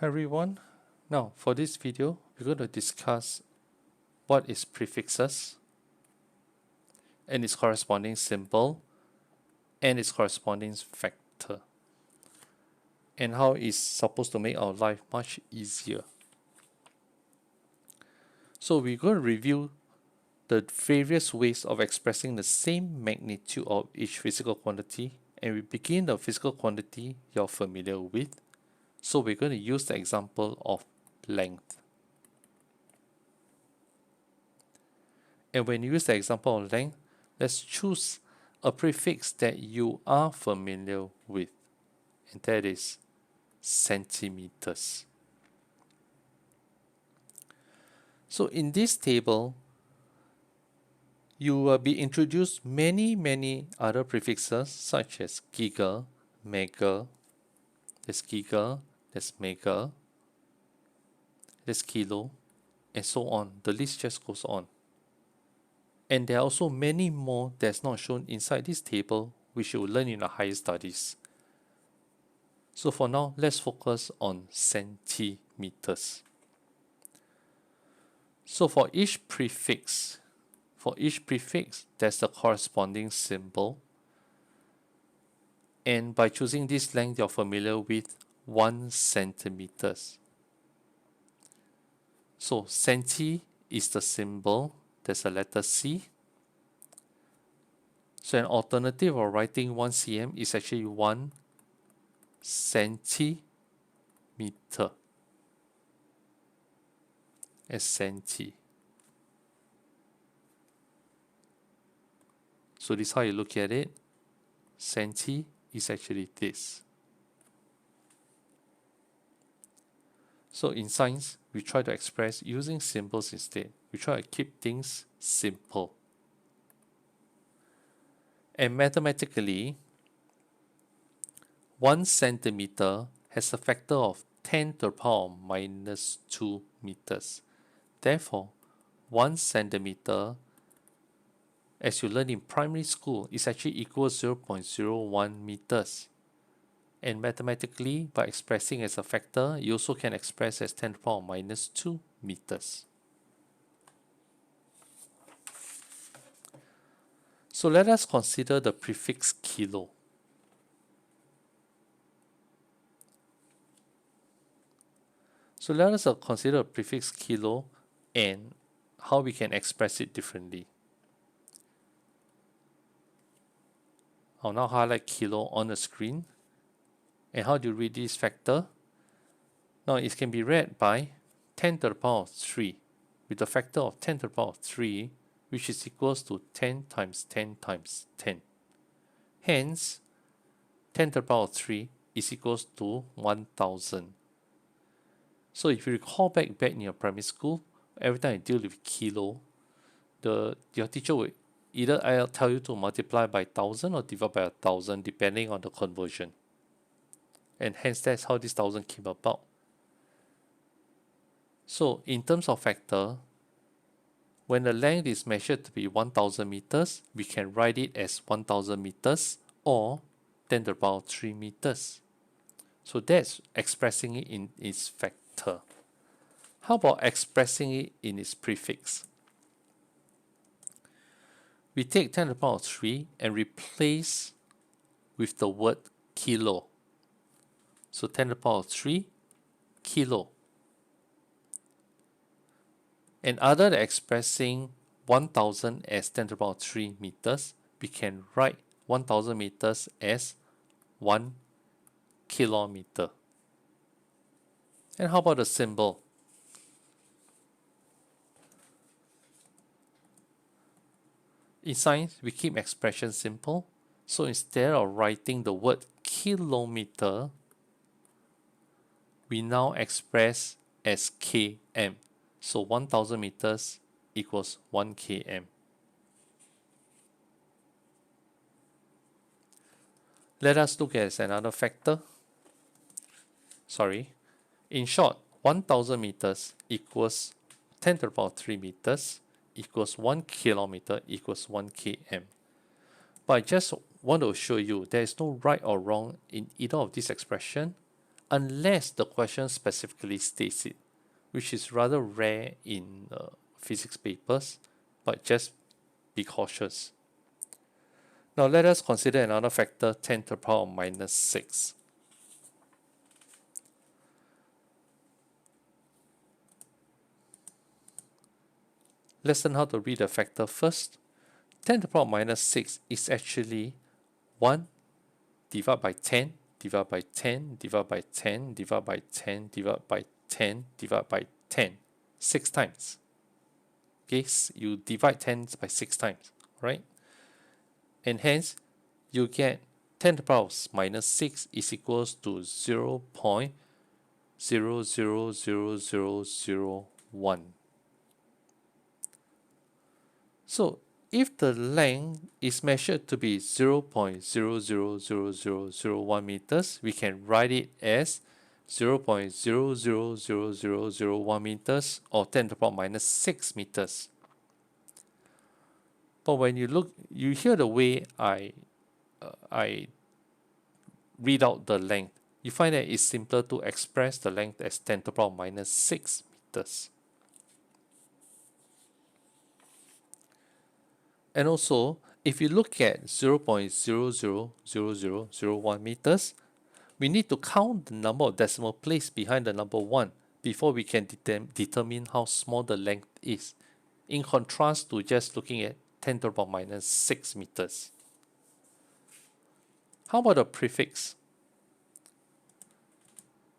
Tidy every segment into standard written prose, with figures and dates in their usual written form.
Hi everyone. Now for this video, we're going to discuss what is prefixes and its corresponding symbol and its corresponding factor and how it's supposed to make our life much easier. So we're going to review the various ways of expressing the same magnitude of each physical quantity, and we begin the physical quantity you're familiar with. So we're going to use the example of length. And when you use the example of length, let's choose a prefix that you are familiar with, and that is centimeters. So in this table, you will be introduced many other prefixes such as giga, mega, there's mega, there's kilo, and so on. The list just goes on. And there are also many more that's not shown inside this table, which you will learn in the higher studies. So for now, let's focus on centimeters. So for each prefix, there's the corresponding symbol. And by choosing this length, you're familiar with 1 centimeters. So centi is the symbol. There's a letter C. So an alternative of writing 1 cm is actually 1 centimeter. As centi. So this is how you look at it. Centi is actually this. So in science, we try to express using symbols instead. We try to keep things simple. And mathematically, 1 centimeter has a factor of 10 to the power minus 2 meters. Therefore, 1 centimeter, as you learn in primary school, is actually equals 0.01 meters. And mathematically, by expressing as a factor, you also can express as 10 to the power minus 2 meters. So let us consider the prefix kilo. So let us consider the prefix kilo and how we can express it differently. I'll now highlight kilo on the screen. And how do you read this factor? Now it can be read by 10 to the power of 3 with a factor of 10 to the power of 3, which is equals to 10 times 10 times 10. Hence, 10 to the power of 3 is equals to 1000. So if you recall back in your primary school, every time you deal with kilo, your teacher will either tell you to multiply by 1000 or divide by 1000 depending on the conversion. And hence that's how this 1000 came about. So in terms of factor, when the length is measured to be 1000 meters, we can write it as 1000 meters or 10 to the power 3 meters. So that's expressing it in its factor. How about expressing it in its prefix? We take 10 to the power 3 and replace with the word kilo. So 10 to the power 3 kilo. And other than expressing 1000 as 10 to the power 3 meters, we can write 1000 meters as 1 kilometer. And how about the symbol? In science, we keep expressions simple. So instead of writing the word kilometer, we now express as km. So 1000 meters equals 1 km. Let us look at another factor. In short, 1000 meters equals 10 to the power 3 meters equals 1 kilometer equals 1 km. But I just want to show you there is no right or wrong in either of these expressions. unless the question specifically states it, which is rather rare in physics papers, but just be cautious. Now let us consider another factor, 10 to the power of minus 6. Let's learn how to read the factor first. 10 to the power of minus 6 is actually 1 divided by 10, divided by 10, divided by 10, divided by 10, divided by 10, divided by 10, 6 times. Okay, you divide 10 by 6 times, right? And hence, you get 10 to the power of minus 6 is equals to 0.000001. So if the length is measured to be 0.000001 meters, we can write it as 0.000001 meters or 10 to the power minus 6 meters. But when you hear the way I read out the length, you find that it's simpler to express the length as 10 to the power minus 6 meters. And also, if you look at 0.000001 meters, we need to count the number of decimal places behind the number 1 before we can determine how small the length is, in contrast to just looking at 10 to the power minus 6 meters. How about a prefix?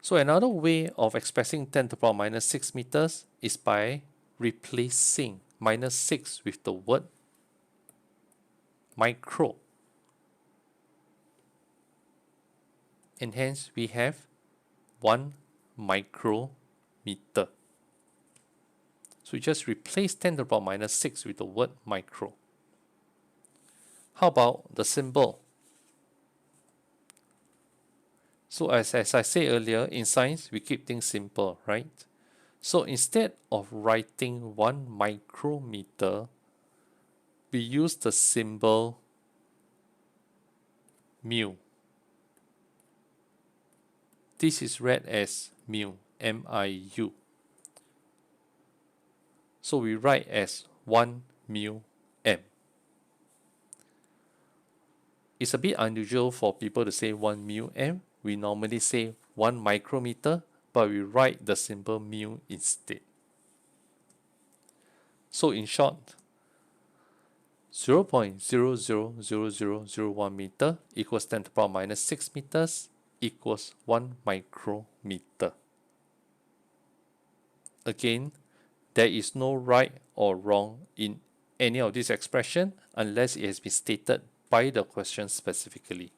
So another way of expressing 10 to the power minus 6 meters is by replacing minus 6 with the word micro. And hence we have 1 micrometer. So we just replace 10 to the power minus 6 with the word micro. How about the symbol? So as I said earlier, in science, we keep things simple, right? So instead of writing 1 micrometer, we use the symbol mu. This is read as mu, M-I-U. So we write as 1 mu m. It's a bit unusual for people to say 1 mu m. We normally say 1 micrometer, but we write the symbol mu instead. So in short, 0.000001 meter equals 10 to the power minus 6 meters equals 1 micrometer. Again, there is no right or wrong in any of this expression unless it has been stated by the question specifically.